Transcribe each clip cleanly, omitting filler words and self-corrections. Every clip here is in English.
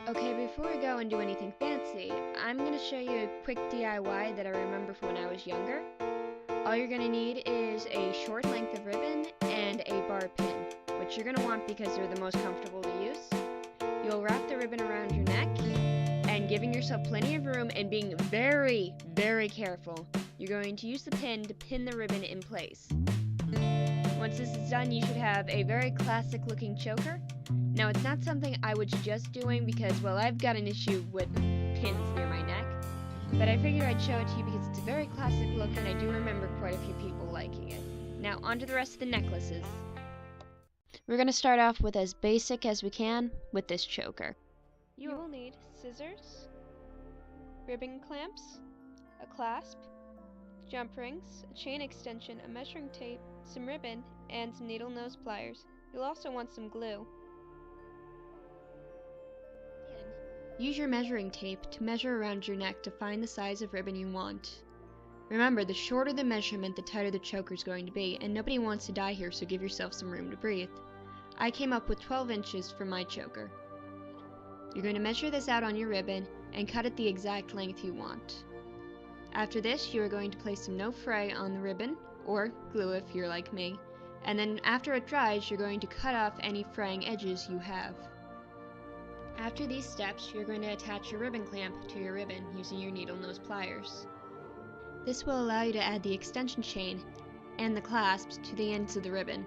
Okay, before we go and do anything fancy, I'm going to show you a quick DIY that I remember from when I was younger. All you're going to need is a short length of ribbon and a bar pin, which you're going to want because they're the most comfortable to use. You'll wrap the ribbon around your neck, and giving yourself plenty of room and being very, very careful, you're going to use the pin to pin the ribbon in place. Once this is done, you should have a very classic looking choker. Now, it's not something I was just doing because, well, I've got an issue with pins near my neck, but I figured I'd show it to you because it's a very classic look and I do remember quite a few people liking it. Now, on to the rest of the necklaces. We're going to start off with as basic as we can with this choker. You will need scissors, ribbon clamps, a clasp, jump rings, a chain extension, a measuring tape, some ribbon, and some needle nose pliers. You'll also want some glue. Use your measuring tape to measure around your neck to find the size of ribbon you want. Remember, the shorter the measurement, the tighter the choker is going to be, and nobody wants to die here, so give yourself some room to breathe. I came up with 12 inches for my choker. You're going to measure this out on your ribbon and cut it the exact length you want. After this, you are going to place some no fray on the ribbon, or glue if you're like me, and then after it dries, you're going to cut off any fraying edges you have. After these steps, you're going to attach your ribbon clamp to your ribbon using your needle nose pliers. This will allow you to add the extension chain and the clasps to the ends of the ribbon.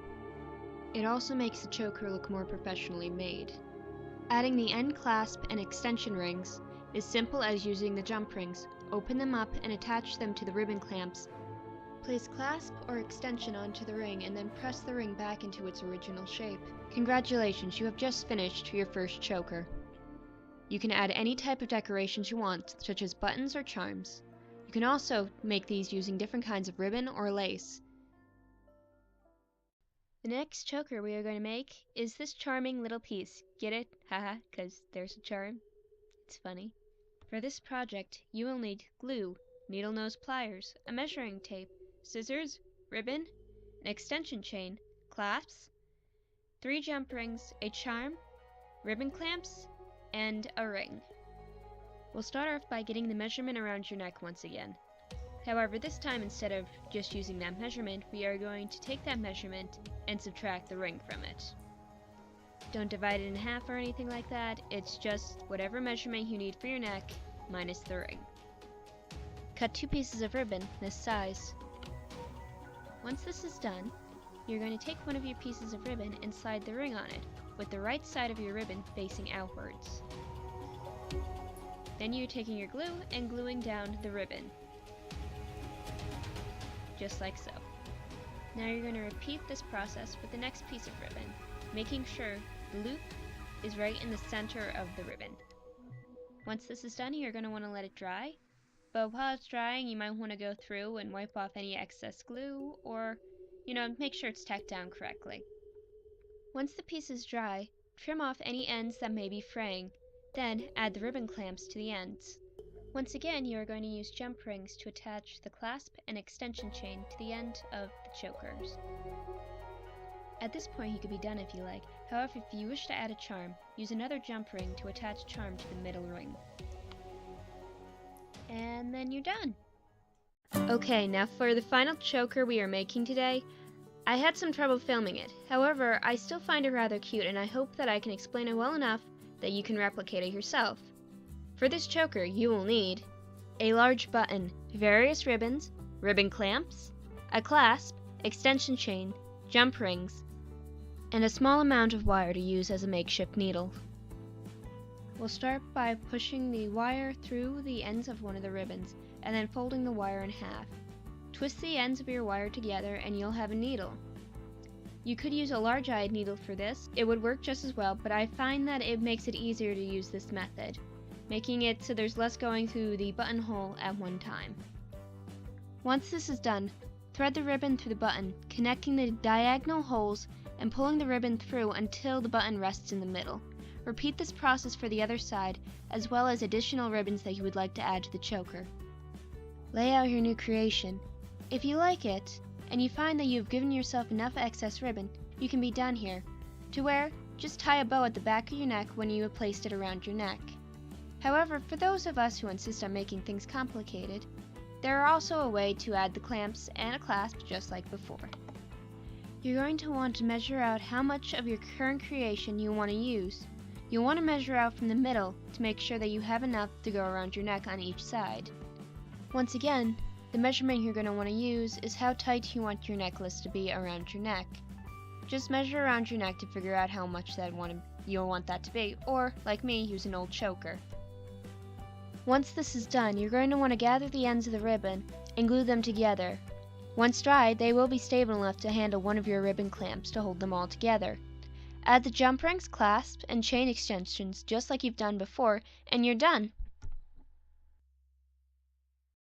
It also makes the choker look more professionally made. Adding the end clasp and extension rings is simple as using the jump rings. Open them up and attach them to the ribbon clamps. Place clasp or extension onto the ring and then press the ring back into its original shape. Congratulations, you have just finished your first choker. You can add any type of decorations you want, such as buttons or charms. You can also make these using different kinds of ribbon or lace. The next choker we are going to make is this charming little piece. Get it? Haha, because there's a charm. It's funny. For this project, you will need glue, needle nose pliers, a measuring tape, scissors, ribbon, an extension chain, clasps, 3 jump rings, a charm, ribbon clamps, and a ring. We'll start off by getting the measurement around your neck once again. However, this time instead of just using that measurement, we are going to take that measurement and subtract the ring from it. Don't divide it in half or anything like that, it's just whatever measurement you need for your neck minus the ring. Cut 2 pieces of ribbon this size. Once this is done, you're going to take one of your pieces of ribbon and slide the ring on it, with the right side of your ribbon facing outwards. Then you're taking your glue and gluing down the ribbon. Just like so. Now you're going to repeat this process with the next piece of ribbon, making sure the loop is right in the center of the ribbon. Once this is done, you're going to want to let it dry, but while it's drying, you might want to go through and wipe off any excess glue, or, make sure it's tacked down correctly. Once the piece is dry, trim off any ends that may be fraying, then add the ribbon clamps to the ends. Once again, you are going to use jump rings to attach the clasp and extension chain to the end of the chokers. At this point, you could be done if you like. However, if you wish to add a charm, use another jump ring to attach charm to the middle ring. And then you're done! Okay, now for the final choker we are making today, I had some trouble filming it. However, I still find it rather cute and I hope that I can explain it well enough that you can replicate it yourself. For this choker, you will need a large button, various ribbons, ribbon clamps, a clasp, extension chain, jump rings, and a small amount of wire to use as a makeshift needle. We'll start by pushing the wire through the ends of one of the ribbons and then folding the wire in half. Twist the ends of your wire together and you'll have a needle. You could use a large-eyed needle for this. It would work just as well, but I find that it makes it easier to use this method, making it so there's less going through the buttonhole at one time. Once this is done, thread the ribbon through the button, connecting the diagonal holes and pulling the ribbon through until the button rests in the middle. Repeat this process for the other side, as well as additional ribbons that you would like to add to the choker. Lay out your new creation. If you like it, and you find that you've given yourself enough excess ribbon, you can be done here, to where just tie a bow at the back of your neck when you have placed it around your neck. However, for those of us who insist on making things complicated, there are also a way to add the clamps and a clasp just like before. You're going to want to measure out how much of your current creation you want to use. You'll want to measure out from the middle to make sure that you have enough to go around your neck on each side. Once again, the measurement you're going to want to use is how tight you want your necklace to be around your neck. Just measure around your neck to figure out how much you'll want that to be, or, like me, use an old choker. Once this is done, you're going to want to gather the ends of the ribbon and glue them together. Once dried, they will be stable enough to handle one of your ribbon clamps to hold them all together. Add the jump rings, clasps, and chain extensions just like you've done before, and you're done!